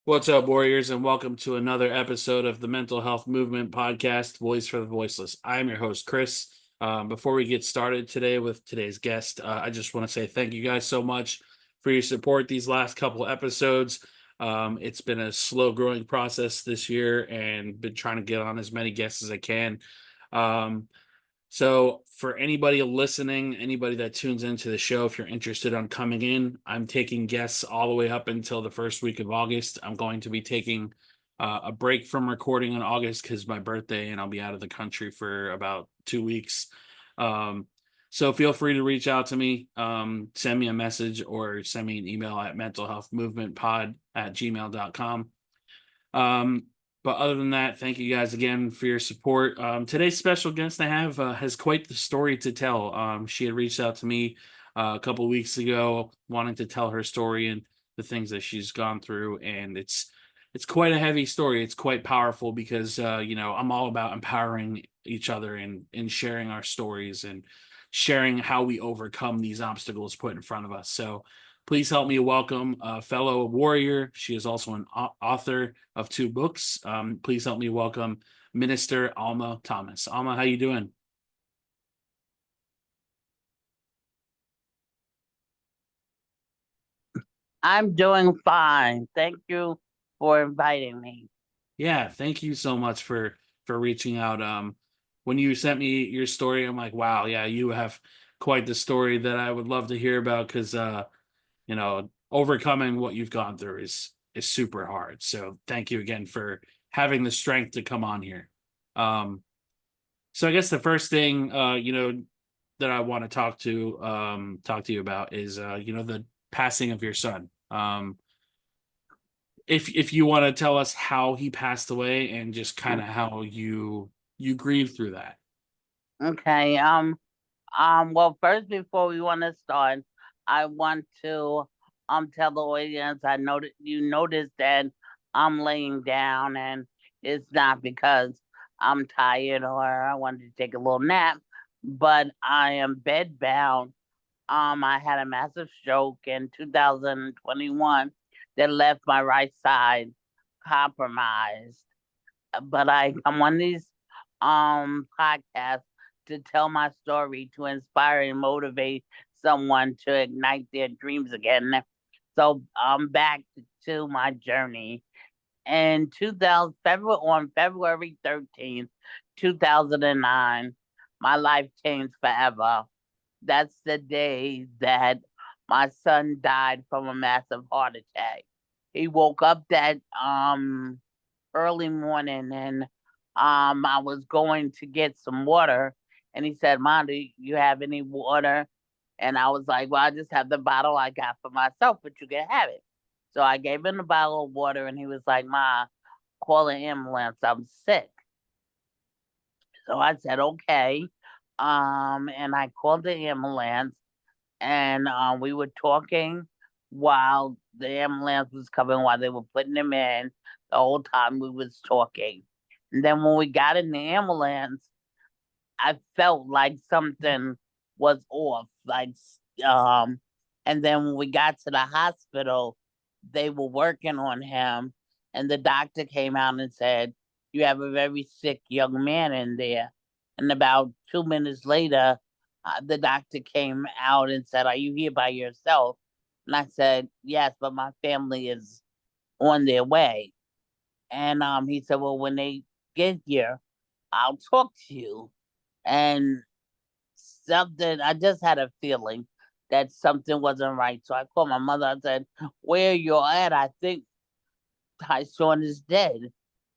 What's up, Warriors, and welcome to another episode of the Mental Health Movement Podcast, Voice for the Voiceless. I'm your host, Chris. Before we get started today with today's guest, I just want to say thank you guys so much for your support these last couple episodes. It's been a slow growing process this year and been trying to get on as many guests as I can. Um, so for anybody listening, anybody that tunes into the show, if you're interested on coming in, I'm taking guests all the way up until the first week of August. I'm going to be taking a break from recording in August because my birthday, and I'll be out of the country for about 2 weeks. So feel free to reach out to me, send me a message or send me an email at mentalhealthmovementpod@gmail.com. Um, but other than that, thank you guys again for your support. Today's special guest I have has quite the story to tell. She had reached out to me a couple weeks ago, wanting to tell her story and the things that she's gone through, and it's quite a heavy story. It's quite powerful because I'm all about empowering each other and sharing our stories and sharing how we overcome these obstacles put in front of us. So please help me welcome a fellow warrior. She is also an author of 2 books. Please help me welcome Minister Alma Thomas. Alma, how you doing? I'm doing fine. Thank you for inviting me. Yeah, thank you so much for reaching out. When you sent me your story, I'm like, wow, yeah, you have quite the story that I would love to hear about because overcoming what you've gone through is super hard. So thank you again for having the strength to come on here. Um, So I guess the first thing that I want to talk to you about is the passing of your son. If you want to tell us how he passed away and just kind of how you grieve through that. Okay. Well, first, before we want to start, I want to tell the audience I know that you noticed that I'm laying down, and it's not because I'm tired or I wanted to take a little nap, but I am bedbound. I had a massive stroke in 2021 that left my right side compromised. But I come on these podcasts to tell my story, to inspire and motivate someone to ignite their dreams again. So back to my journey. In 2000, on February 13th, 2009, my life changed forever. That's the day that my son died from a massive heart attack. He woke up that early morning, and I was going to get some water, and he said, "Mom, do you have any water?" And I was like, "Well, I just have the bottle I got for myself, but you can have it." So I gave him the bottle of water, and he was like, "Ma, call an ambulance. I'm sick." So I said, "Okay." And I called the ambulance, and we were talking while the ambulance was coming, while they were putting him in. The whole time we was talking, and then when we got in the ambulance, I felt like something was off. And then when we got to the hospital, they were working on him, and the doctor came out and said, "You have a very sick young man in there." And about 2 minutes later, the doctor came out and said, "Are you here by yourself?" And I said, "Yes, but my family is on their way." And he said, "Well, when they get here, I'll talk to you." And something, I just had a feeling that something wasn't right. So I called my mother. I said, "Where you at? I think Tyshawn is dead."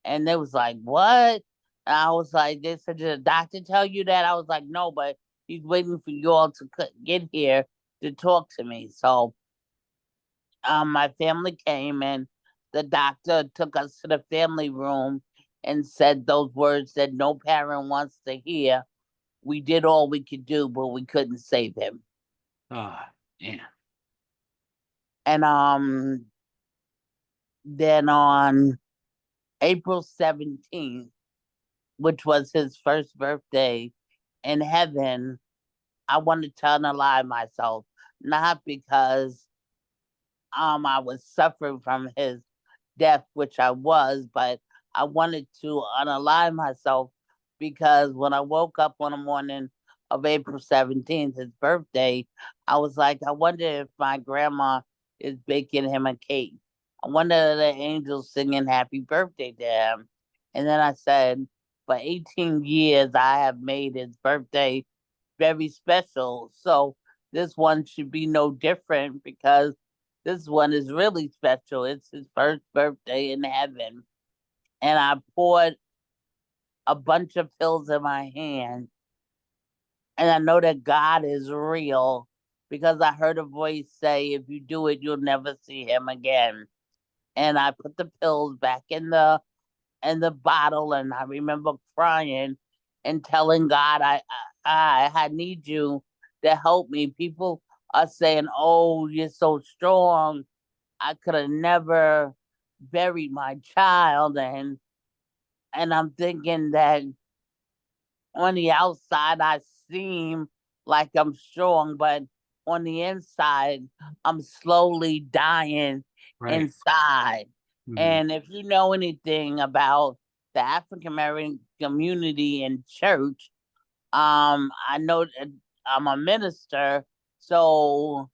And they was like, "What?" And I was like, "They said, did the doctor tell you that?" I was like, "No, but he's waiting for you all to get here to talk to me." So my family came, and the doctor took us to the family room and said those words that no parent wants to hear. We did all we could do, but we couldn't save him. Ah, man. And then on April 17th, which was his first birthday in heaven, I wanted to unalive myself, not because I was suffering from his death, which I was, but I wanted to unalive myself because when I woke up on the morning of April 17th, his birthday, I was like, I wonder if my grandma is baking him a cake. I wonder if the angels singing happy birthday to him. And then I said, for 18 years, I have made his birthday very special. So this one should be no different because this one is really special. It's his first birthday in heaven. And I poured a bunch of pills in my hand. And I know that God is real because I heard a voice say, if you do it, you'll never see him again. And I put the pills back in the bottle, and I remember crying and telling God, I need you to help me. People are saying, "Oh, you're so strong. I could have never buried my child," and I'm thinking that on the outside I seem like I'm strong, but on the inside I'm slowly dying Right. inside. Mhm. And if you know anything about the African American community in church, I know that I'm a minister, so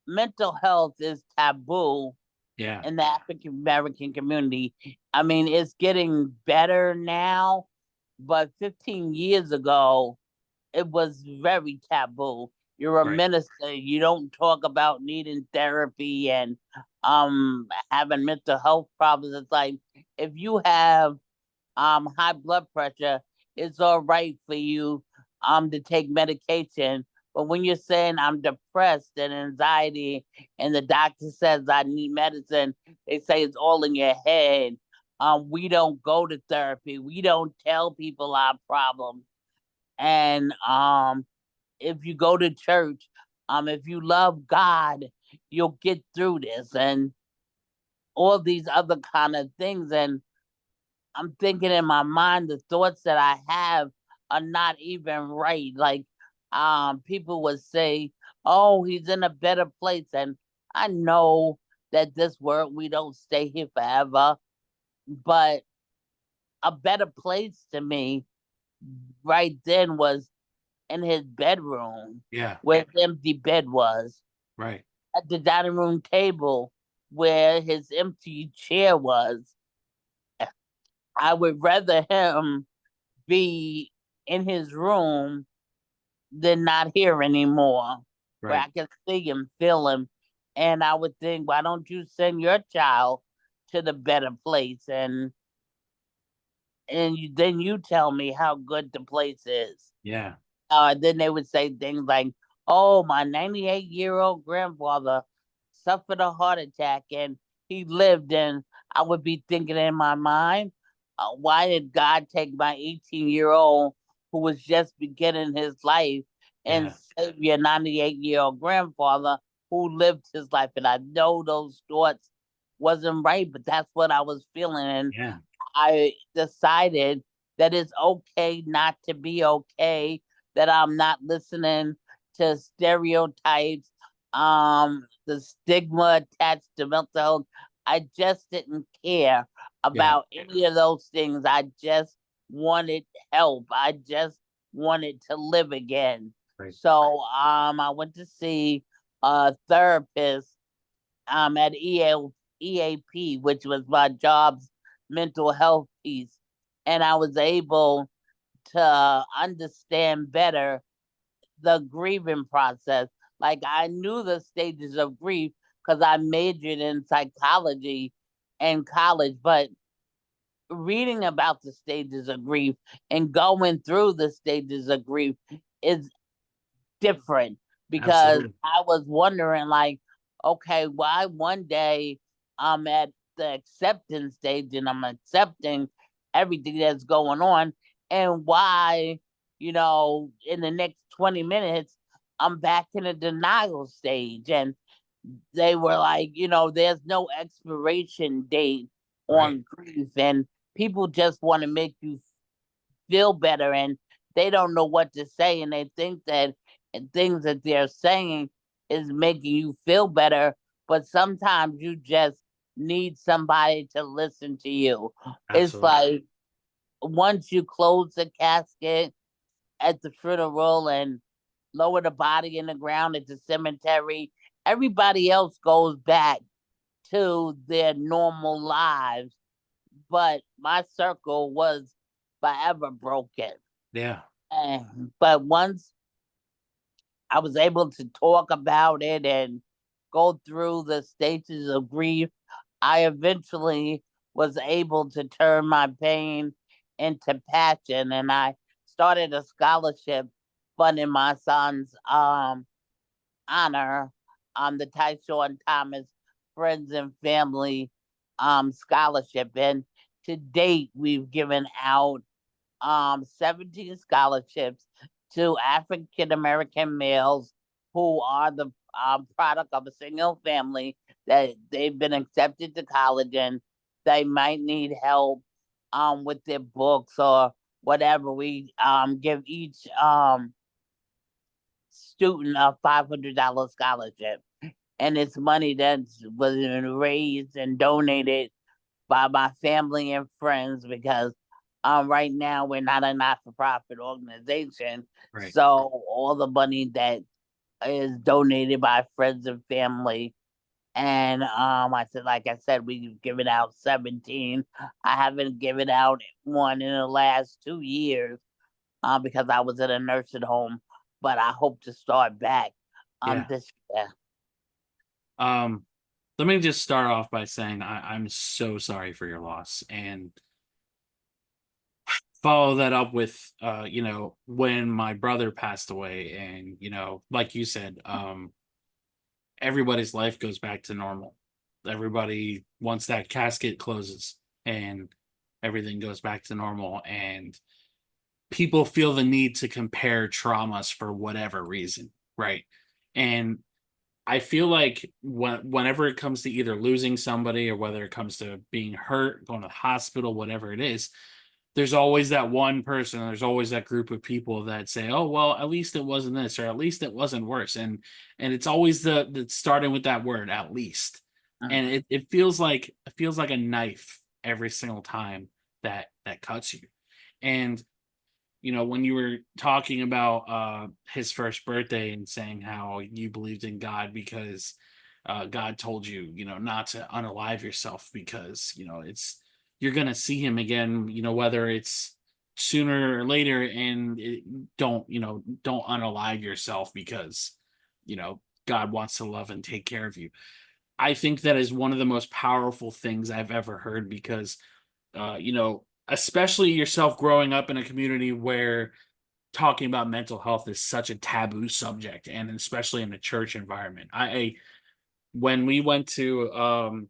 mental health is taboo Yeah. in the African American community. I mean, it's getting better now, but 15 years ago, it was very taboo. You're a Right. minister, you don't talk about needing therapy and having mental health problems. It's like if you have high blood pressure, it's all right for you to take medication. But when you're saying I'm depressed and anxiety and the doctor says I need medicine, they say it's all in your head. We don't go to therapy. We don't tell people our problems. And if you go to church, if you love God, you'll get through this and all these other kind of things. And I'm thinking in my mind, the thoughts that I have are not even right. Like, people would say, "Oh, he's in a better place," and I know that this world we don't stay here forever, but a better place to me right then was in his bedroom, Yeah. where his empty bed was, Right. at the dining room table where his empty chair was. I would rather him be in his room than not here anymore, where Right. I can see him, feel him. And I would think, why don't you send your child to the better place and then you tell me how good the place is. Yeah. Then they would say things like, "Oh, my 98-year-old grandfather suffered a heart attack and he lived." And I would be thinking in my mind, why did God take my 18-year-old who was just beginning his life and Yeah. save your 98-year-old grandfather who lived his life? And I know those thoughts wasn't right, but that's what I was feeling. And Yeah. I decided that it's okay not to be okay, that I'm not listening to stereotypes, the stigma attached to mental health. I just didn't care Yeah. about any of those things. I just wanted help. I just wanted to live again. Right. So I went to see a therapist at EAP, which was my job's mental health piece. And I was able to understand better the grieving process. Like I knew the stages of grief because I majored in psychology in college, but reading about the stages of grief and going through the stages of grief is different because Absolutely. I was wondering, like, okay, why one day I'm at the acceptance stage and I'm accepting everything that's going on, and why, in the next 20 minutes, I'm back in a denial stage. And they were like, there's no expiration date Right. on grief, and people just want to make you feel better and they don't know what to say and they think that things that they're saying is making you feel better, but sometimes you just need somebody to listen to you. It's Absolutely. like once you close the casket at the funeral and lower the body in the ground at the cemetery, everybody else goes back to their normal lives. But my circle was forever broken. Yeah. But once I was able to talk about it and go through the stages of grief, I eventually was able to turn my pain into passion, and I started a scholarship funding my son's honor, the Tyshawn Thomas Friends and Family scholarship. And to date, we've given out 17 scholarships to African American males who are the product of a single family that they've been accepted to college and they might need help with their books or whatever. We give each student a $500 scholarship, and it's money that was raised and donated by my family and friends because right now we're not a not-for-profit organization. Right. So all the money that is donated by friends and family. And like I said, we've given out 17. I haven't given out one in the last 2 years because I was in a nursing home, but I hope to start back Yeah. this year. Let me just start off by saying I'm so sorry for your loss, and follow that up with when my brother passed away, and like you said, everybody's life goes back to normal. Everybody, once that casket closes and everything goes back to normal, and people feel the need to compare traumas for whatever reason, right? And I feel like whenever it comes to either losing somebody or whether it comes to being hurt, going to the hospital, whatever it is, there's always that one person, there's always that group of people that say, "Oh, well, at least it wasn't this, or at least it wasn't worse." And it's always the starting with that word, at least. And Mhm. it feels like a knife every single time that cuts you. And when you were talking about his first birthday and saying how you believed in God because God told you, not to unalive yourself because, you're going to see him again, whether it's sooner or later, and don't unalive yourself because, God wants to love and take care of you. I think that is one of the most powerful things I've ever heard because especially yourself growing up in a community where talking about mental health is such a taboo subject, and especially in a church environment. When we went to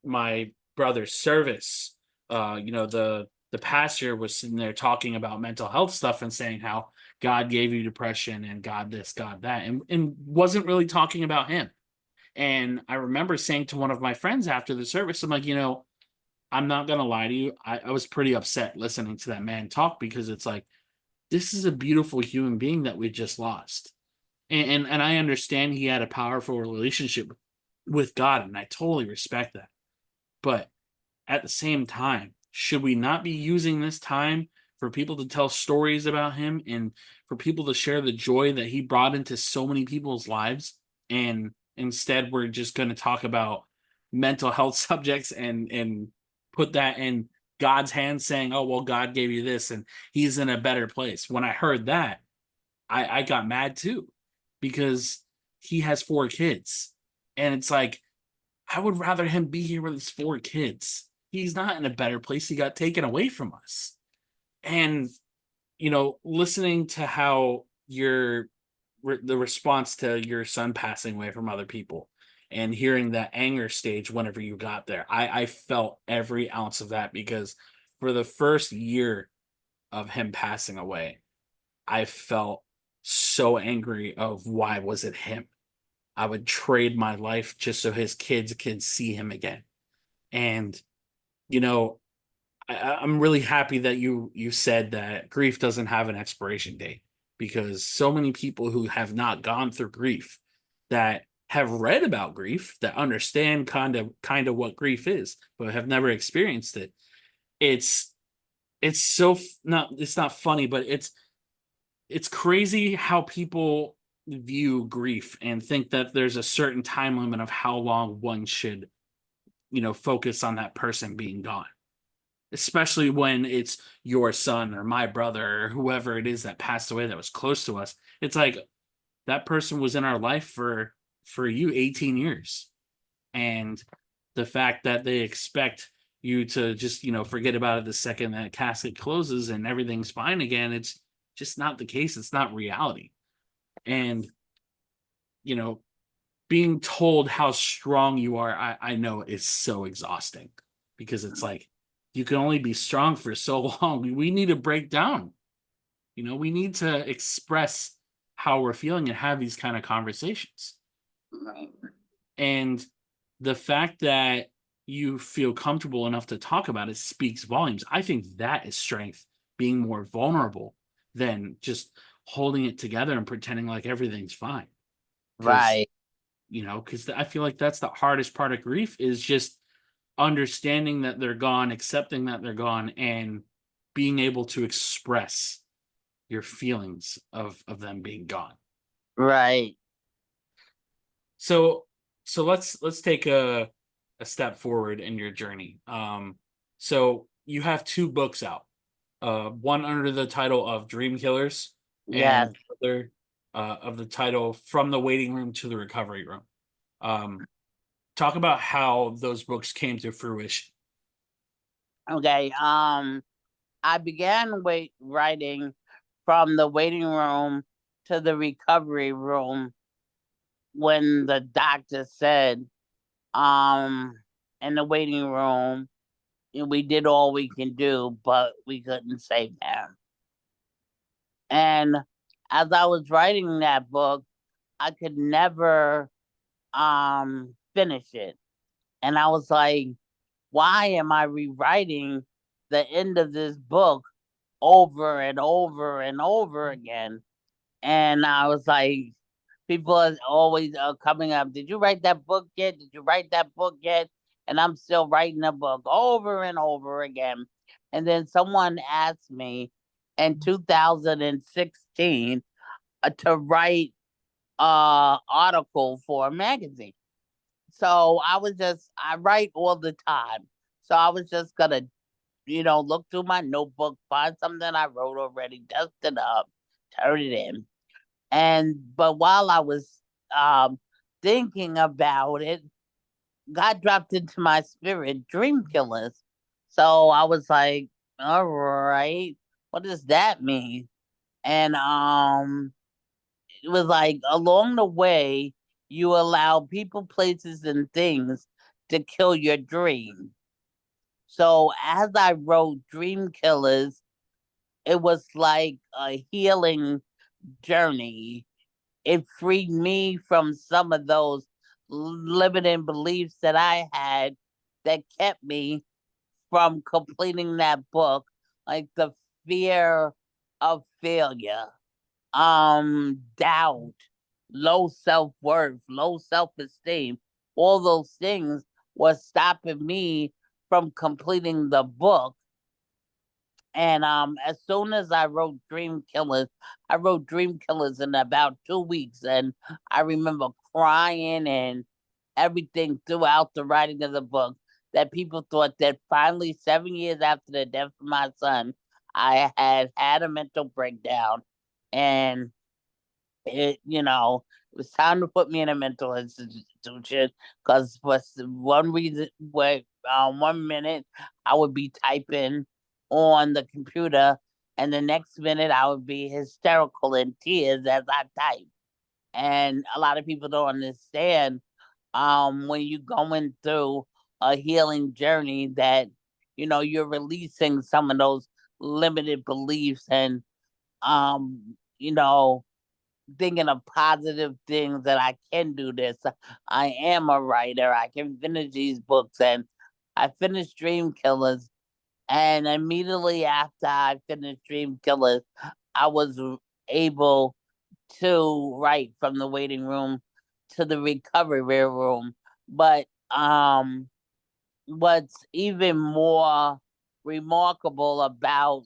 my brother's service, the pastor was sitting there talking about mental health stuff and saying how God gave you depression and God this, God that, and wasn't really talking about him. And I remember saying to one of my friends after the service, I'm like, I'm not gonna lie to you. I was pretty upset listening to that man talk because it's like this is a beautiful human being that we just lost. And I understand he had a powerful relationship with God, and I totally respect that. But at the same time, should we not be using this time for people to tell stories about him and for people to share the joy that he brought into so many people's lives? And instead, we're just going to talk about mental health subjects and put that in God's hands, saying, "Oh, well, God gave you this, and He's in a better place." When I heard that, I got mad too, because he has 4 kids, and it's like I would rather him be here with his 4 kids. He's not in a better place. He got taken away from us. And, listening to how the response to your son passing away from other people and hearing that anger stage whenever you got there, I felt every ounce of that because for the first year of him passing away, I felt so angry of why was it him? I would trade my life just so his kids could see him again. And you know, I'm really happy that you said that grief doesn't have an expiration date because so many people who have not gone through grief that have read about grief, that understand kind of what grief is, but have never experienced it. It's not, it's not funny, but it's crazy how people view grief and think that there's a certain time limit of how long one should, focus on that person being gone. Especially when it's your son or my brother or whoever it is that passed away that was close to us. It's like that person was in our life for you 18 years. And the fact that they expect you to just, forget about it the second that casket closes and everything's fine again, it's just not the case. It's not reality. And, you know, being told how strong you are, I know is so exhausting, because it's like you can only be strong for so long. We need to break down. We need to express how we're feeling and have these kind of conversations. Right. And the fact that you feel comfortable enough to talk about it speaks volumes. I think that is strength, being more vulnerable than just holding it together and pretending like everything's fine. Because, Right. because I feel like that's the hardest part of grief, is just understanding that they're gone, accepting that they're gone, and being able to express your feelings of them being gone. Right. So let's take a step forward in your journey. So you have two books out. One under the title of Dream Killers, and Yes. other of the title From the Waiting Room to the Recovery Room. Um, Talk about how those books came to fruition. Okay. I began writing from the waiting room to the recovery room when the doctor said, um, in the waiting room, we did all we can do, but we couldn't save him. And as I was writing that book, I could never finish it. And I was like, why am I rewriting the end of this book over and over and over again? And I was like, people are always coming up, did you write that book yet? Did you write that book yet? And I'm still writing the book over and over again. And then someone asked me in 2016 to write an article for a magazine. So I write all the time. So I was just gonna, look through my notebook, find something I wrote already, dust it up, turn it in. But while I was um thinking about it, God dropped into my spirit Dream Killers. So I was like, all right, what does that mean? And it was like along the way, you allow people, places, and things to kill your dream. So as I wrote Dream Killers, it was like a healing journey. It freed me from some of those limiting beliefs that I had that kept me from completing that book, like the fear of failure, doubt, low self-worth, low self-esteem. All those things was stopping me from completing the book. And as soon as I wrote Dream Killers, I wrote Dream Killers in about 2 weeks. And I remember crying and everything throughout the writing of the book, that people thought that finally, 7 years after the death of my son, I had a mental breakdown. And it was time to put me in a mental institution, because for one reason, 1 minute I would be typing on the computer, and the next minute I would be hysterical in tears as I type. And a lot of people don't understand, when you're going through a healing journey, that you're releasing some of those limited beliefs, and you know thinking of positive things, that I can do this. I am a writer. I can finish these books. And I finished Dream Killers. And immediately after I finished Dream Killers, I was able to write From the Waiting Room to the recovery room. But what's even more remarkable about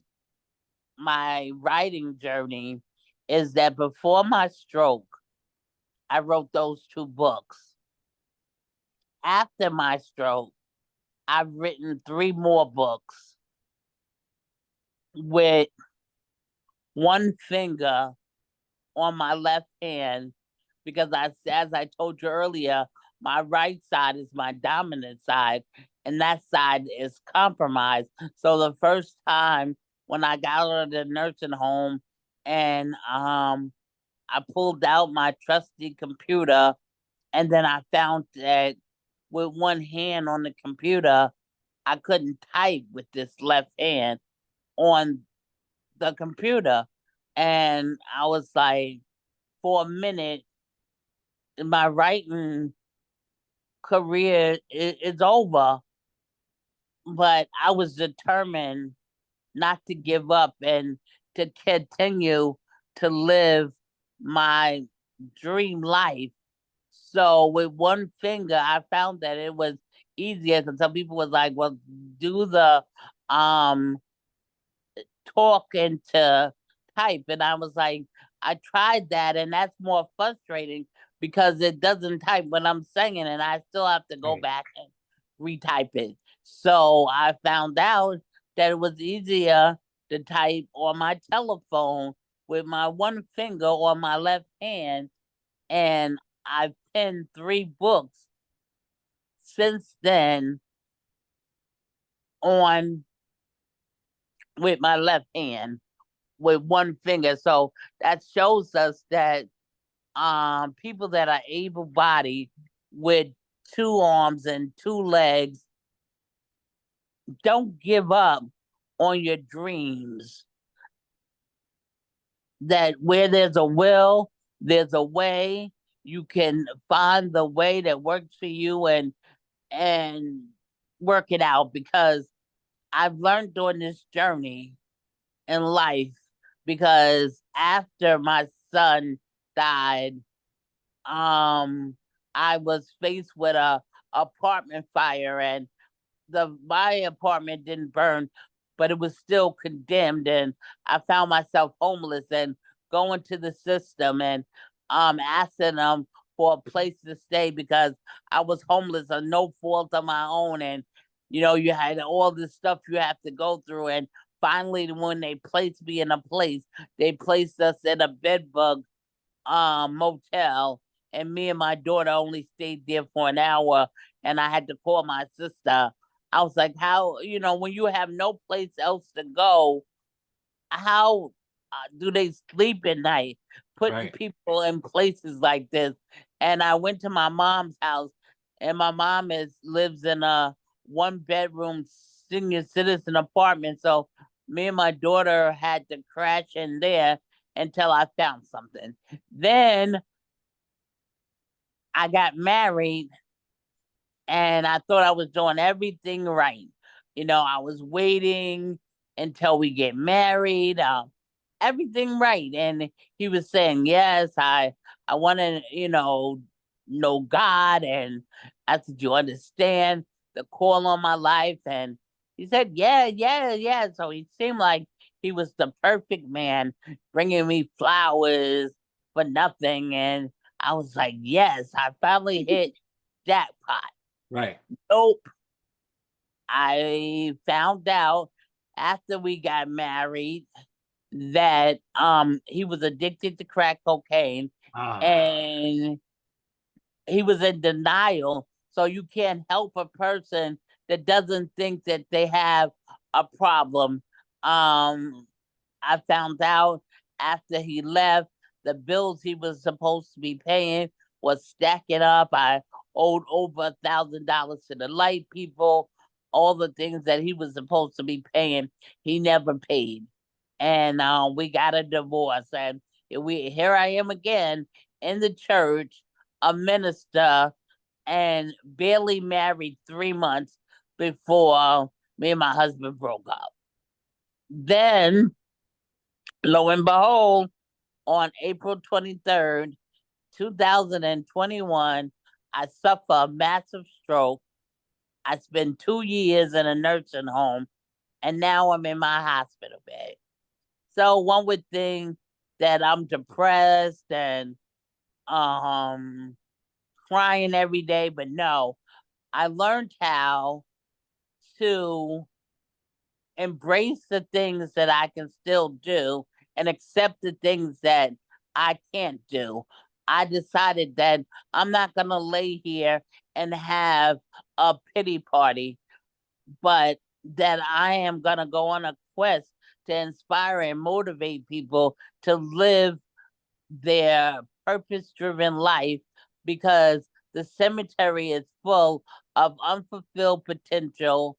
my writing journey is that before my stroke, I wrote those 2 books. After my stroke, I've written 3 more books with one finger on my left hand, because as I told you earlier, my right side is my dominant side, and that side is compromised. So the first time when I got out of the nursing home and I pulled out my trusty computer, and then I found that with one hand on the computer, I couldn't type with this left hand on the computer. And I was like, for a minute, my writing career is over. But I was determined not to give up and to continue to live my dream life. So with one finger, I found that it was easier, because some people was like, well, do the talk into type. And I was like, I tried that, and that's more frustrating because it doesn't type when I'm singing, and I still have to go back and retype it. So I found out that it was easier to type on my telephone with my one finger on my left hand. And I've penned 3 books since then on with my left hand with one finger. So that shows us that people that are able-bodied with 2 arms and 2 legs, don't give up on your dreams. That where there's a will, there's a way. You can find the way that works for you and work it out, because I've learned during this journey in life, because after my son died, I was faced with a apartment fire, and my apartment didn't burn, but it was still condemned, and I found myself homeless and going to the system and asking them for a place to stay, because I was homeless on no fault of my own. And you had all this stuff you have to go through, and finally when they placed me in a place, they placed us in a bedbug motel, and me and my daughter only stayed there for an hour, and I had to call my sister. I was like, how, when you have no place else to go, how do they sleep at night, putting people in places like this? And I went to my mom's house, and my mom lives in a 1-bedroom senior citizen apartment. So me and my daughter had to crash in there until I found something. Then I got married, and I thought I was doing everything right. I was waiting until we get married, everything right. And he was saying, yes, I want to, know God. And I said, you understand the call on my life? And he said, yeah, yeah, yeah. So he seemed like he was the perfect man, bringing me flowers for nothing. And I was like, yes, I finally hit jackpot. Right. Nope. I found out after we got married that he was addicted to crack cocaine, and he was in denial. So you can't help a person that doesn't think that they have a problem. I found out after he left, the bills he was supposed to be paying was stacking up. I owed over $1,000 to the light people. All the things that he was supposed to be paying, he never paid. And we got a divorce. And here I am again in the church, a minister, and barely married 3 months before me and my husband broke up. Then, lo and behold, on April 23rd, 2021, I suffer a massive stroke. I spent 2 years in a nursing home, and now I'm in my hospital bed. So one would think that I'm depressed and crying every day, but no. I learned how to embrace the things that I can still do and accept the things that I can't do. I decided that I'm not going to lay here and have a pity party, but that I am going to go on a quest to inspire and motivate people to live their purpose driven life, because the cemetery is full of unfulfilled potential,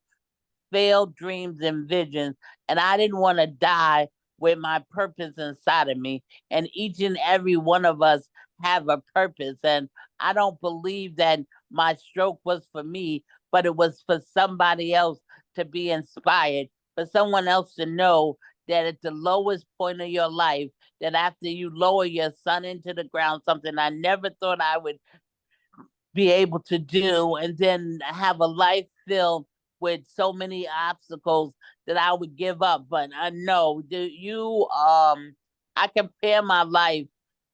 failed dreams and visions, and I didn't want to die with my purpose inside of me. And each and every one of us have a purpose, and I don't believe that my stroke was for me, but it was for somebody else to be inspired, for someone else to know that at the lowest point of your life, that after you lower your son into the ground, something I never thought I would be able to do, and then have a life filled with so many obstacles, that I would give up. But I know I compare my life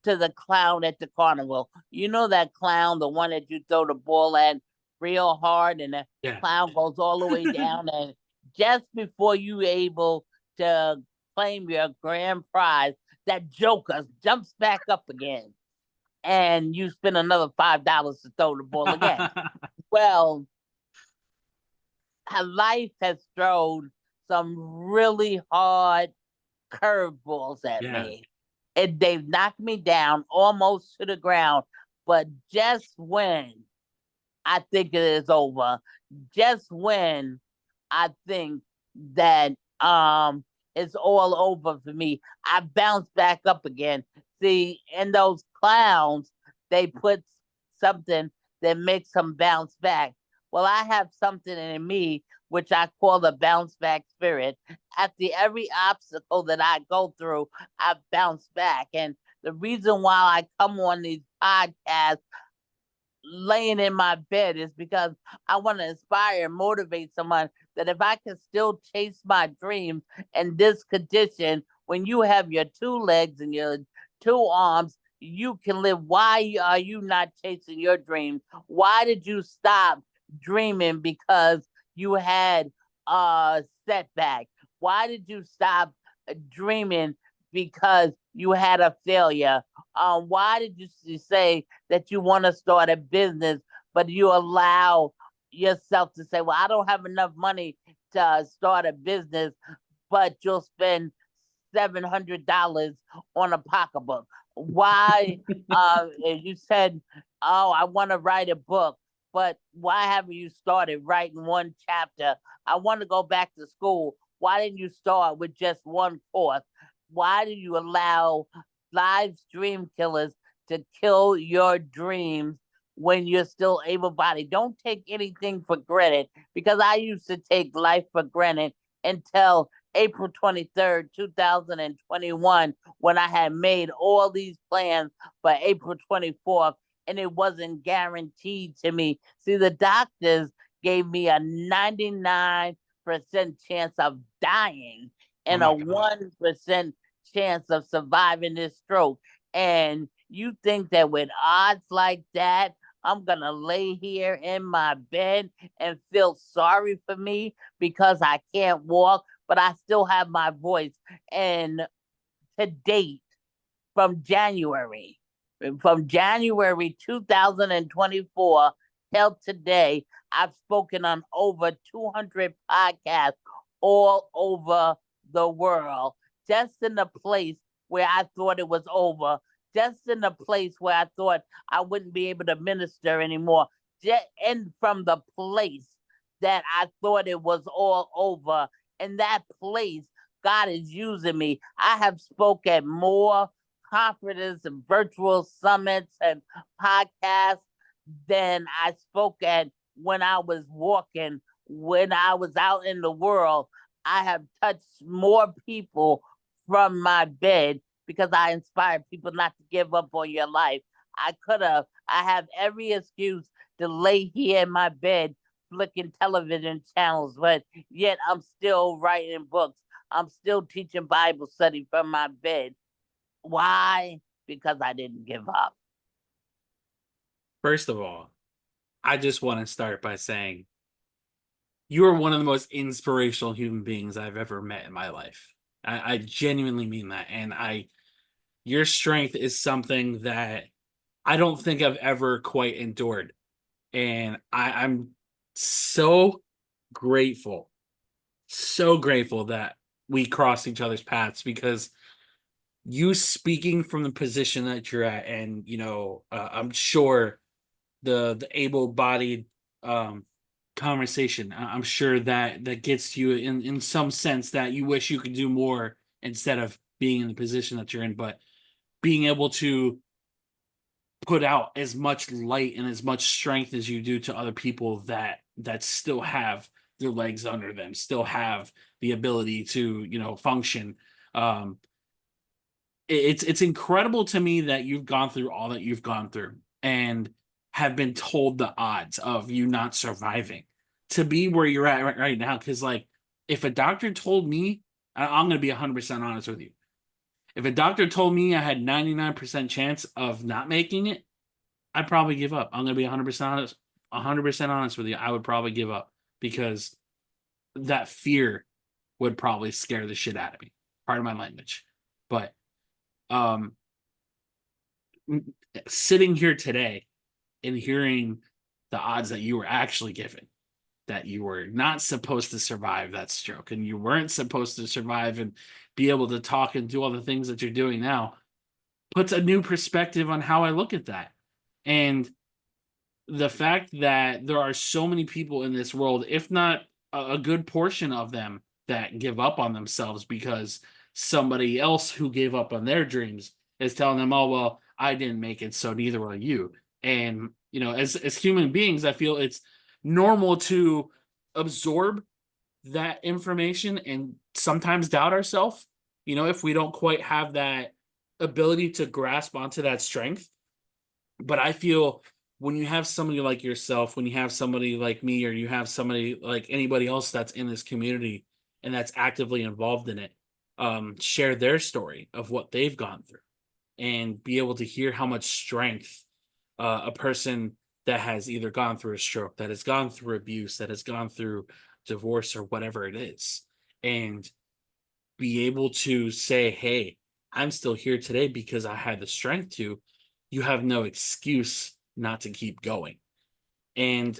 to the clown at the carnival. You know that clown, the one that you throw the ball at real hard, and the clown goes all the way down, and just before you able to claim your grand prize, that joker jumps back up again, and you spend another $5 to throw the ball again. Well, her life has thrown some really hard curveballs at me. And they've knocked me down almost to the ground. But just when I think it is over, just when I think that it's all over for me, I bounce back up again. See, in those clowns, they put something that makes them bounce back. Well, I have something in me which I call the bounce back spirit. After every obstacle that I go through, I bounce back. And the reason why I come on these podcasts laying in my bed is because I want to inspire and motivate someone that if I can still chase my dreams in this condition, when you have your two legs and your two arms, you can live. Why are you not chasing your dreams? Why did you stop dreaming because you had a setback? Why did you stop dreaming because you had a failure? Why did you say that you want to start a business, but you allow yourself to say, well, I don't have enough money to start a business, but you'll spend $700 on a pocketbook? Why, you said, oh, I want to write a book, but why haven't you started writing one chapter? I want to go back to school. Why didn't you start with just one course? Why do you allow life's dream killers to kill your dreams when you're still able-bodied? Don't take anything for granted, because I used to take life for granted until April 23rd, 2021, when I had made all these plans for April 24th, and it wasn't guaranteed to me. See, the doctors gave me a 99% chance of dying and a 1% chance of surviving this stroke. And you think that with odds like that, I'm going to lay here in my bed and feel sorry for me because I can't walk, but I still have my voice. And to date, from January 2024 till today, I've spoken on over 200 podcasts all over the world, just in the place where I thought it was over, just in the place where I thought I wouldn't be able to minister anymore, and from the place that I thought it was all over. In that place, God is using me. I have spoke at more conferences and virtual summits and podcasts than I spoke at when I was walking, when I was out in the world. I have touched more people from my bed because I inspire people not to give up on your life. I have every excuse to lay here in my bed flicking television channels, but yet I'm still writing books. I'm still teaching Bible study from my bed. Why? Because I didn't give up. First of all, I just want to start by saying you are one of the most inspirational human beings I've ever met in my life. I genuinely mean that. And your strength is something that I don't think I've ever quite endured. And I'm so grateful, so grateful that we crossed each other's paths because you speaking from the position that you're at, and I'm sure the able-bodied um, conversation. I'm sure that gets you in some sense that you wish you could do more instead of being in the position that you're in, but being able to put out as much light and as much strength as you do to other people that still have their legs under them, still have the ability to function. um it's incredible to me that you've gone through all that you've gone through and have been told the odds of you not surviving to be where you're at right now. Because like, if a doctor told me, I'm going to be 100% honest with you, if a doctor told me I had 99% chance of not making it, I'd probably give up. I'm going to be 100% honest, 100% honest with you. I would probably give up because that fear would probably scare the shit out of me. Pardon my language. But um sitting here today and hearing the odds that you were actually given, that you were not supposed to survive that stroke and you weren't supposed to survive and be able to talk and do all the things that you're doing now, puts a new perspective on how I look at that. And the fact that there are so many people in this world, if not a good portion of them, that give up on themselves because somebody else who gave up on their dreams is telling them, "Oh well, I didn't make it, so neither will you." And as human beings, I feel it's normal to absorb that information and sometimes doubt ourselves. If we don't quite have that ability to grasp onto that strength. But I feel when you have somebody like yourself, when you have somebody like me, or you have somebody like anybody else that's in this community and that's actively involved in it, share their story of what they've gone through and be able to hear how much strength a person that has either gone through a stroke, that has gone through abuse, that has gone through divorce or whatever it is, and be able to say, "Hey, I'm still here today because I had the strength to." You have no excuse not to keep going. And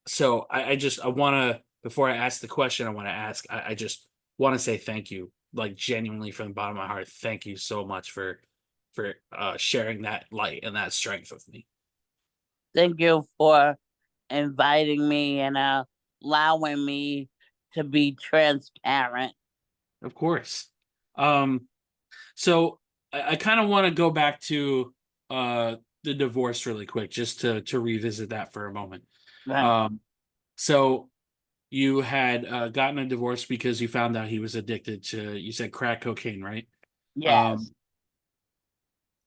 so I want to, before I ask the question I want to ask, I just want to say thank you, like genuinely from the bottom of my heart. Thank you so much for sharing that light and that strength with me. Thank you for inviting me and allowing me to be transparent. Of course. Um, so I kind of want to go back to the divorce really quick, just to revisit that for a moment. Right. Um, so you had gotten a divorce because you found out he was addicted to, you said, crack cocaine, right? Yes. Um,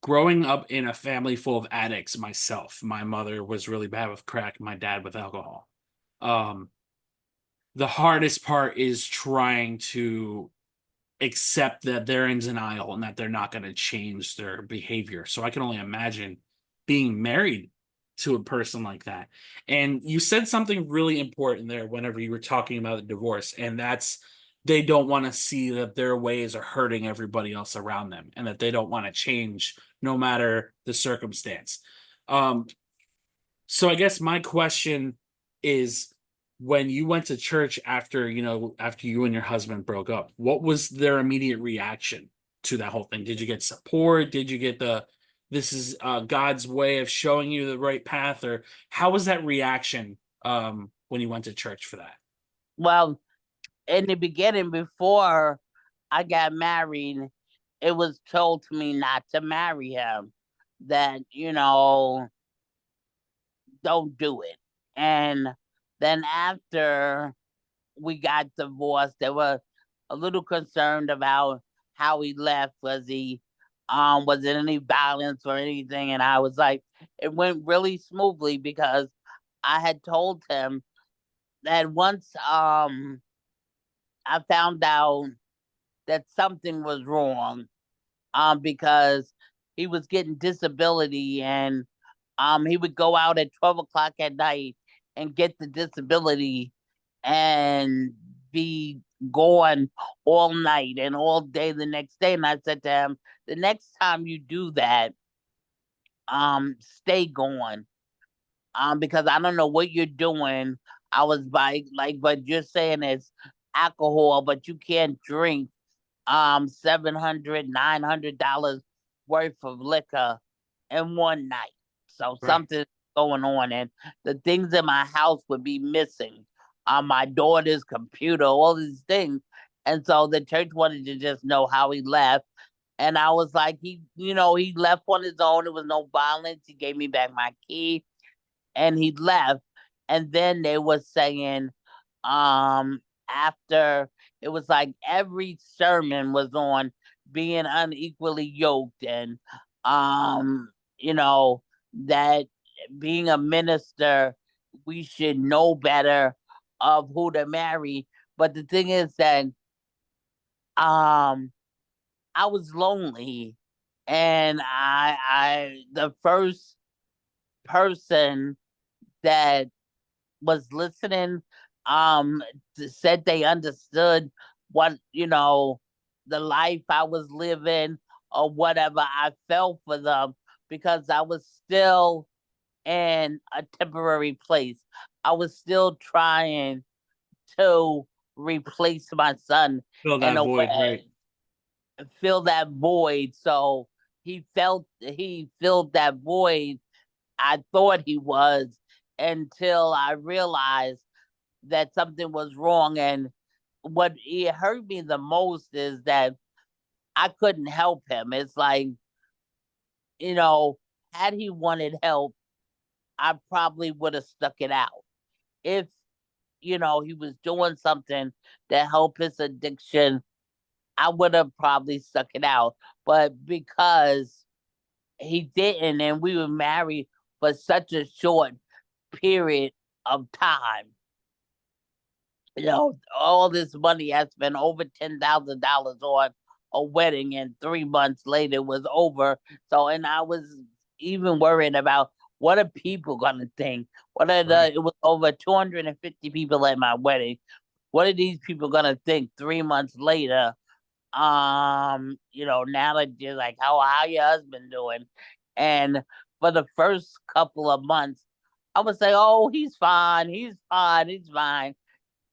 growing up in a family full of addicts myself, my mother was really bad with crack, my dad with alcohol. Um, the hardest part is trying to accept that they're in denial and that they're not going to change their behavior. So I can only imagine being married to a person like that. And you said something really important there whenever you were talking about the divorce, and that's they don't want to see that their ways are hurting everybody else around them and that they don't want to change no matter the circumstance. Um, so I guess my question is, when you went to church after, after you and your husband broke up, what was their immediate reaction to that whole thing? Did you get support? Did you get this is God's way of showing you the right path? Or how was that reaction when you went to church for that? Well, in the beginning, before I got married, it was told to me not to marry him. That, don't do it. And then after we got divorced, they were a little concerned about how he left. Was he Was there any violence or anything? And I was like, it went really smoothly because I had told him that once I found out that something was wrong, because he was getting disability, and he would go out at 12 o'clock at night and get the disability and be gone all night and all day the next day. And I said to him, the next time you do that, stay gone. Because I don't know what you're doing. I was like, but you're saying it's alcohol, but you can't drink $700, $900 worth of liquor in one night. So Right. something's going on, and the things in my house would be missing. My daughter's computer, all these things. And so the church wanted to just know how he left. And I was like, he left on his own. There was no violence. He gave me back my key and he left. And then they were saying, after it was like every sermon was on being unequally yoked, and you know, that being a minister, we should know better of who to marry. But the thing is that um I was lonely, and I the first person that was listening said they understood what, the life I was living or whatever. I felt for them because I was still in a temporary place. I was still trying to replace my son Fill in that a void, right? way, fill that void. So he filled that void. I thought he was, until I realized that something was wrong. And what it hurt me the most is that I couldn't help him. It's like, you know, had he wanted help, I probably would have stuck it out. If, he was doing something to help his addiction, I would have probably stuck it out. But because he didn't, and we were married for such a short period of time, all this money I spent, over $10,000 on a wedding, and 3 months later it was over. So, and I was even worried about, what are people gonna think? Right. It was over 250 people at my wedding. What are these people gonna think 3 months later? Now that you're like, how your husband doing? And for the first couple of months, I would say, oh, he's fine, he's fine, he's fine.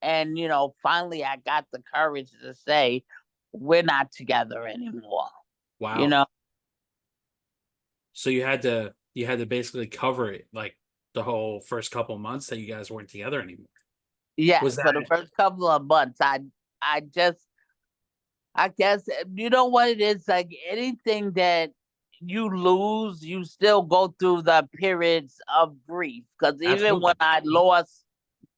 And, finally I got the courage to say, we're not together anymore. You Wow. know? So you had to basically cover it like the whole first couple months that you guys weren't together anymore. Was Yes, that for the first couple of months, I guess, you know what it is, like anything that you lose, you still go through the periods of grief. Because even when absolutely? I lost,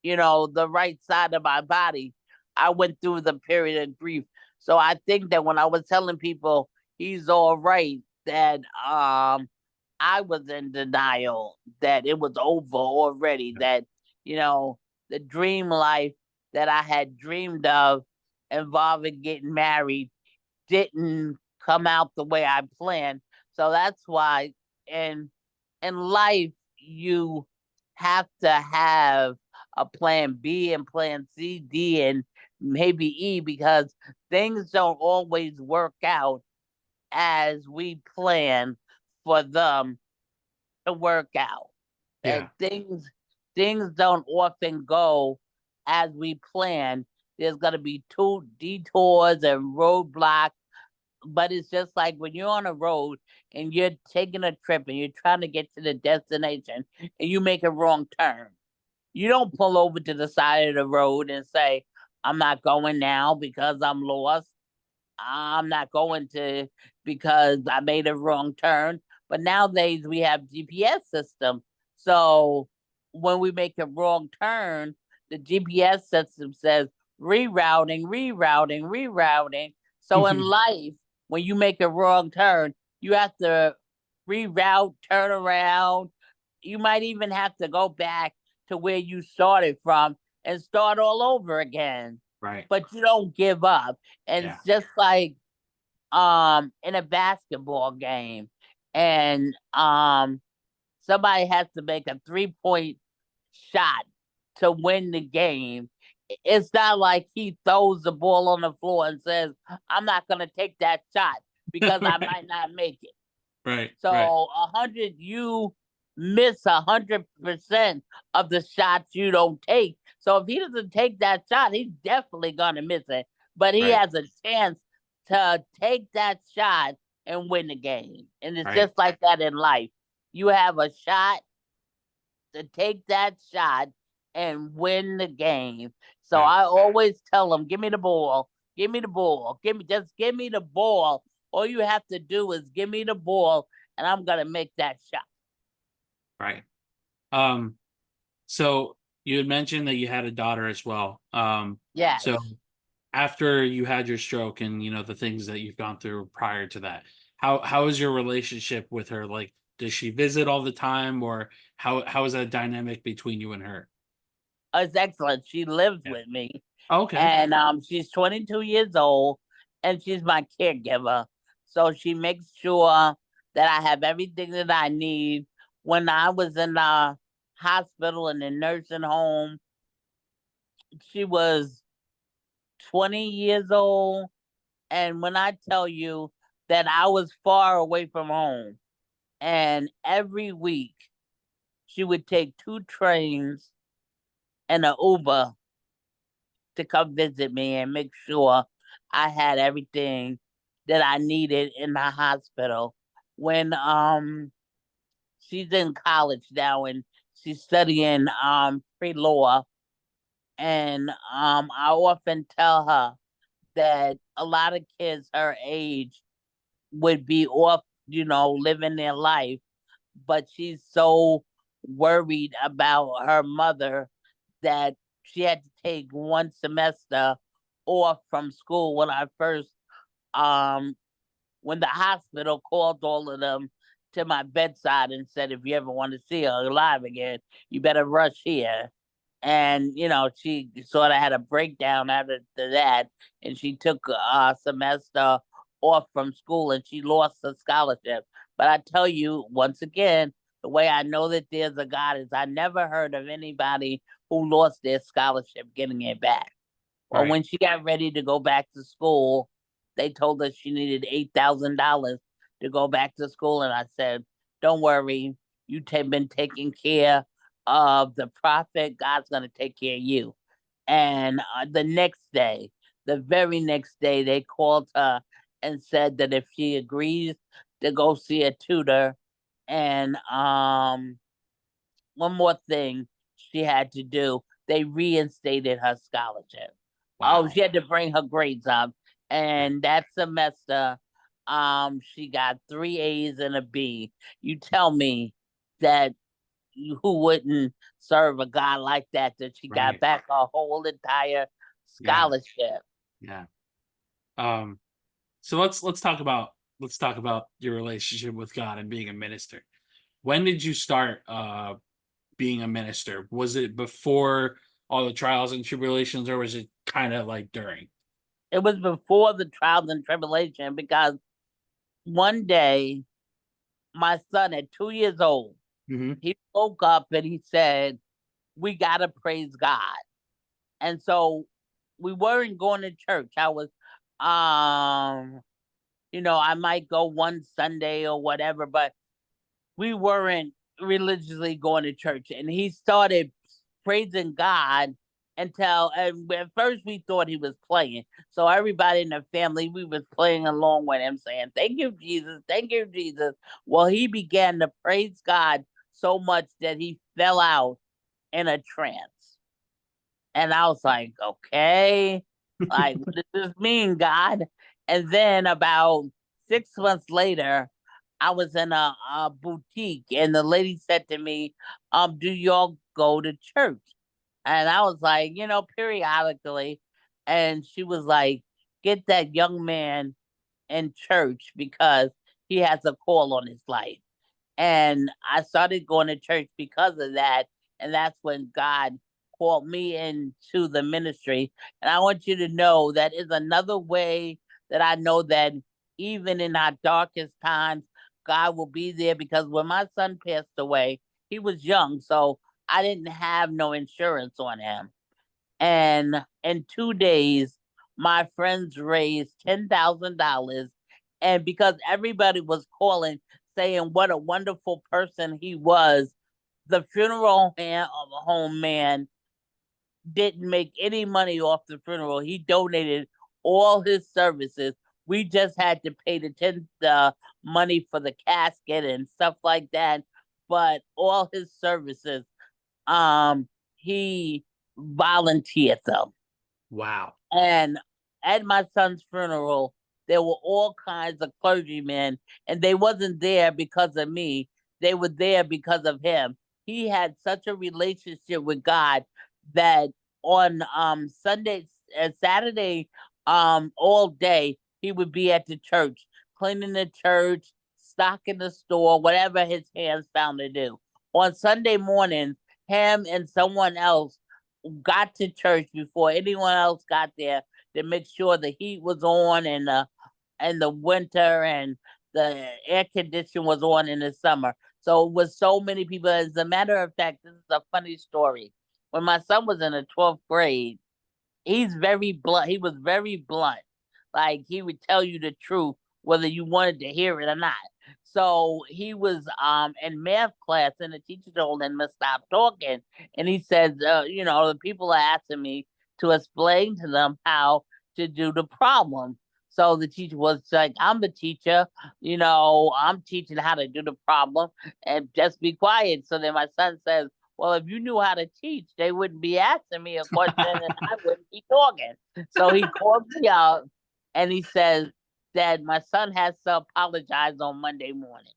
the right side of my body, I went through the period of grief. So I think that when I was telling people he's all right, that I was in denial that it was over already, that, you know, the dream life that I had dreamed of involving getting married didn't come out the way I planned. So that's why in life you have to have a plan B and plan C, D, and maybe E, because things don't always work out as we plan for them to work out. And Yeah. things don't often go as we plan. There's gonna be two detours and roadblocks. But it's just like when you're on a road and you're taking a trip and you're trying to get to the destination and you make a wrong turn. You don't pull over to the side of the road and say, I'm not going now because I'm lost. I'm not going to because I made a wrong turn. But nowadays we have GPS system. So when we make a wrong turn, the GPS system says rerouting, rerouting, rerouting. So in life, when you make a wrong turn, You have to reroute, turn around. You might even have to go back to where you started from and start all over again. Right. But you don't give up. And Yeah. it's just like in a basketball game. And somebody has to make a 3-point shot to win the game. It's not like he throws the ball on the floor and says, I'm not going to take that shot because I Right. might not make it. Right. So Right. 100, you miss 100% of the shots you don't take. So if he doesn't take that shot, he's definitely going to miss it. But he Right. has a chance to take that shot and win the game. And it's Right. just like that in life. You have a shot to take that shot and win the game. So Right. I always tell them, give me the ball, give me the ball, just give me the ball. All you have to do is give me the ball, and I'm gonna make that shot. Right. Um, so you had mentioned that you had a daughter as well. Yes. So after you had your stroke and the things that you've gone through prior to that, how is your relationship with her? Like, does she visit all the time, or how is that dynamic between you and her? It's excellent. She lives Yeah. with me, Okay. and she's 22 years old, and she's my caregiver. So she makes sure that I have everything that I need. When I was in the hospital and the nursing home, she was 20 years old. And when I tell you that I was far away from home, and every week she would take 2 trains and an Uber to come visit me and make sure I had everything that I needed in the hospital. When she's in college now and she's studying pre-law, and I often tell her that a lot of kids her age would be off, living their life, but she's so worried about her mother that she had to take one semester off from school um when the hospital called all of them to my bedside and said, if you ever want to see her alive again, you better rush here. And she sort of had a breakdown after that, and she took a semester off from school, and she lost her scholarship. But I tell you once again, the way I know that there's a God is I never heard of anybody who lost their scholarship getting it back. Or Right. when she got ready to go back to school, they told her she needed $8,000 to go back to school, and I said, "Don't worry, you've been taking care of the prophet. God's gonna take care of you." And the next day, the very next day, they called her and said that if she agrees to go see a tutor, and one more thing she had to do, they reinstated her scholarship. Oh, Wow. she had to bring her grades up. Yeah. And that semester, she got 3 A's and a B. You tell me that who wouldn't serve a God like that she got Right. back her whole entire Yeah. scholarship. Yeah. Um, so let's talk about your relationship with God and being a minister. When did you start being a minister? Was it before all the trials and tribulations, or was it kind of like during? It was before the trials and tribulation because one day my son at 2 years old, Hmm. he woke up and he said, we gotta praise God. And so we weren't going to church. I was I might go one Sunday or whatever, but we weren't religiously going to church. And he started praising God and at first we thought he was playing. So everybody in the family, we was playing along with him saying, thank you, Jesus, thank you, Jesus. Well, he began to praise God so much that he fell out in a trance. And I was like, okay, like, what does this mean, God? And then about 6 months later, I was in a boutique, and the lady said to me, do y'all go to church? And I was like, periodically. And she was like, get that young man in church because he has a call on his life. And I started going to church because of that. And that's when God called me into the ministry. And I want you to know that is another way that I know that even in our darkest times, God will be there. Because when my son passed away, he was young. So I didn't have no insurance on him. And in 2 days, my friends raised $10,000. And because everybody was calling saying what a wonderful person he was, the funeral home man didn't make any money off the funeral. He donated all his services. We just had to pay the money for the casket and stuff like that. But all his services, he volunteered them. Wow. And at my son's funeral, there were all kinds of clergymen, and they wasn't there because of me. They were there because of him. He had such a relationship with God that on Sunday and Saturday, all day he would be at the church, cleaning the church, stocking the store, whatever his hands found to do. On Sunday mornings, him and someone else got to church before anyone else got there to make sure the heat was on and the winter and the air condition was on in the summer. So it was so many people. As a matter of fact, this is a funny story. When my son was in the 12th grade, he's very blunt. He was very blunt. Like he would tell you the truth, whether you wanted to hear it or not. So he was in math class, and the teacher told him to stop talking. And he said, the people are asking me to explain to them how to do the problem. So the teacher was like, I'm the teacher, I'm teaching how to do the problem, and just be quiet. So then my son says, well, if you knew how to teach, they wouldn't be asking me a question and I wouldn't be talking. So he called me out and he says that my son has to apologize on Monday morning.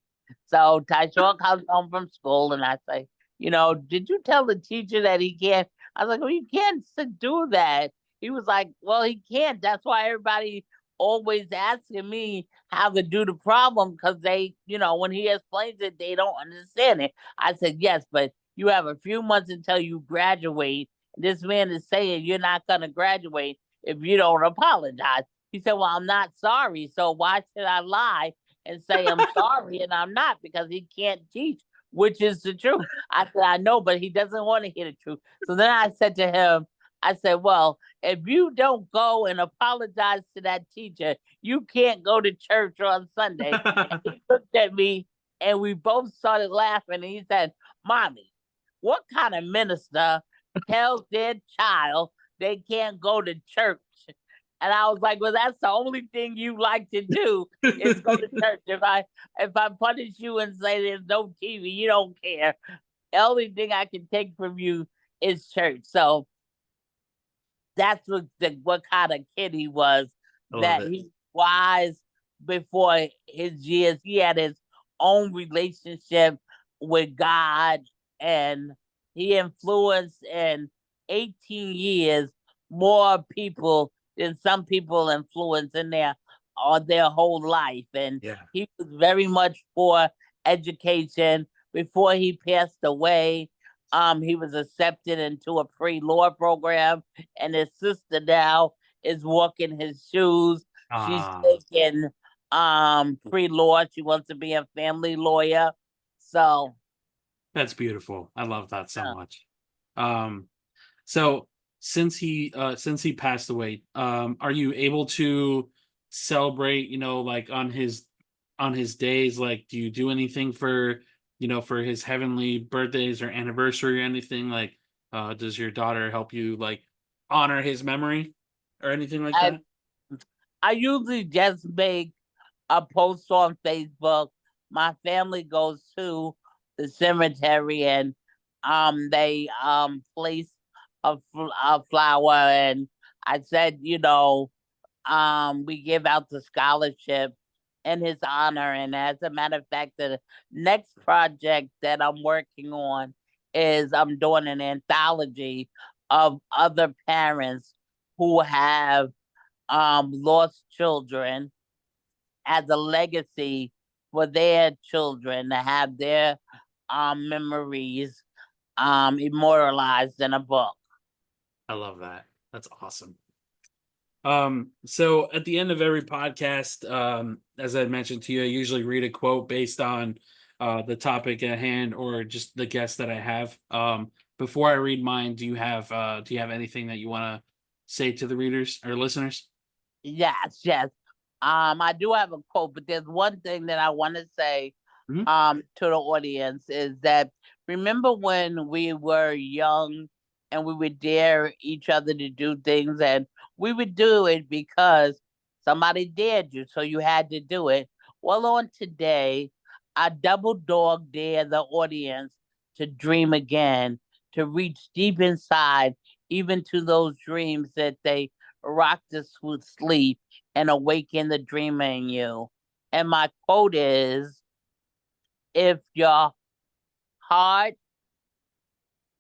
So Tyshawn comes home from school and I say, did you tell the teacher that he can't? I was like, well, you can't do that. He was like, well, he can't. That's why everybody always asking me how to do the problem, because they, when he explains it, they don't understand it. I said, yes, but you have a few months until you graduate. This man is saying you're not going to graduate if you don't apologize. He said, well, I'm not sorry. So why should I lie and say I'm sorry and I'm not? Because he can't teach, which is the truth. I said, I know, but he doesn't want to hear the truth. So then I said to him, I said, well, if you don't go and apologize to that teacher, you can't go to church on Sunday. And he looked at me and we both started laughing. And he said, Mommy, what kind of minister tells their child they can't go to church? And I was like, well, that's the only thing you like to do is go to church. If I punish you and say there's no TV, you don't care. The only thing I can take from you is church. So that's what kind of kid he was. That he wise before his years. He had his own relationship with God, and he influenced in 18 years more people than some people influence in their whole life. And he was very much for education. Before he passed away, he was accepted into a pre-law program, and his sister now is walking his shoes. She's taking pre-law. She wants to be a family lawyer. So that's beautiful. I love that so much. So since he passed away, are you able to celebrate, like on his days? Like, do you do anything for for his heavenly birthdays or anniversary or anything? Like, does your daughter help you like honor his memory or anything like that? I usually just make a post on Facebook. My family goes to the cemetery and they place a flower, and I said, we give out the scholarship in his honor. And as a matter of fact, the next project that I'm working on is I'm doing an anthology of other parents who have lost children as a legacy for their children to have their memories immortalized in a book. I love that. That's awesome. So at the end of every podcast, as I mentioned to you, I usually read a quote based on the topic at hand or just the guest that I have. Before I read mine, do you have anything that you want to say to the readers or listeners? Yes, yes. I do have a quote, but there's one thing that I want to say Mhm. to the audience is that remember when we were young and we would dare each other to do things, and we would do it because somebody dared you, so you had to do it. Well, on today, I double dog dare the audience to dream again, to reach deep inside, even to those dreams that they rock us with sleep and awaken the dreamer in you. And my quote is, if your heart,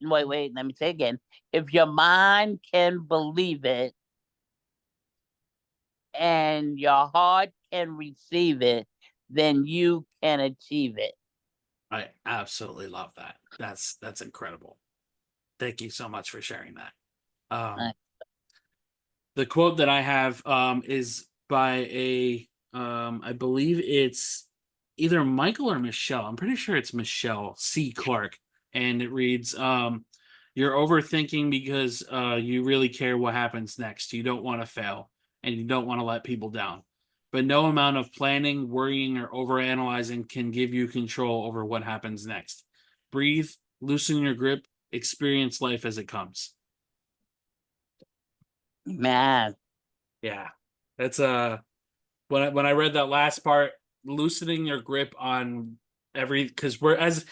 wait, let me say again. If your mind can believe it and your heart can receive it, then you can achieve it. I absolutely love that. That's incredible. Thank you so much for sharing that. Uh, The quote that I have is by I believe it's either Michael or Michelle. I'm pretty sure it's Michelle C. Clark, and it reads, "You're overthinking because you really care what happens next. You don't want to fail, and you don't want to let people down. But no amount of planning, worrying, or overanalyzing can give you control over what happens next. Breathe, loosen your grip, experience life as it comes." Man, Yeah, that's when I read that last part, loosening your grip on because we're as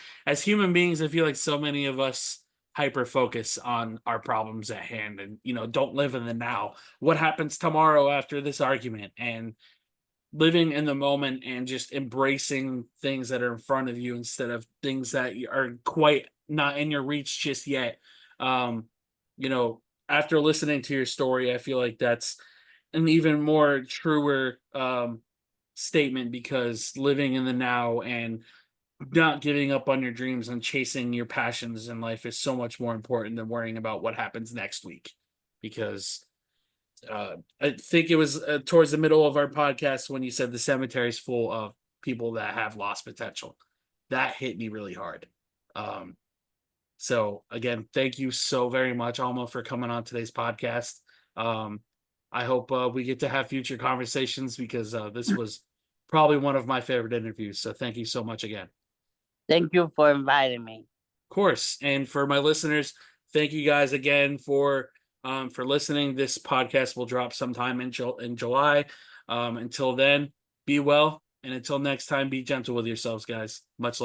human beings, I feel like so many of us hyper focus on our problems at hand and don't live in the now. What happens tomorrow after this argument? And living in the moment and just embracing things that are in front of you instead of things that are quite not in your reach just yet. Um, After listening to your story, I feel like that's an even more truer statement because living in the now and not giving up on your dreams and chasing your passions in life is so much more important than worrying about what happens next week. Because I think it was towards the middle of our podcast when you said the cemetery is full of people that have lost potential. That hit me really hard. Um, so again, thank you so very much, Alma, for coming on today's podcast. Um, I hope we get to have future conversations because this was probably one of my favorite interviews. So thank you so much again. thank you for inviting me. Of course, and for my listeners, thank you guys again for listening. This podcast will drop sometime in July. Until then, be well, and until next time, be gentle with yourselves, guys. Much love.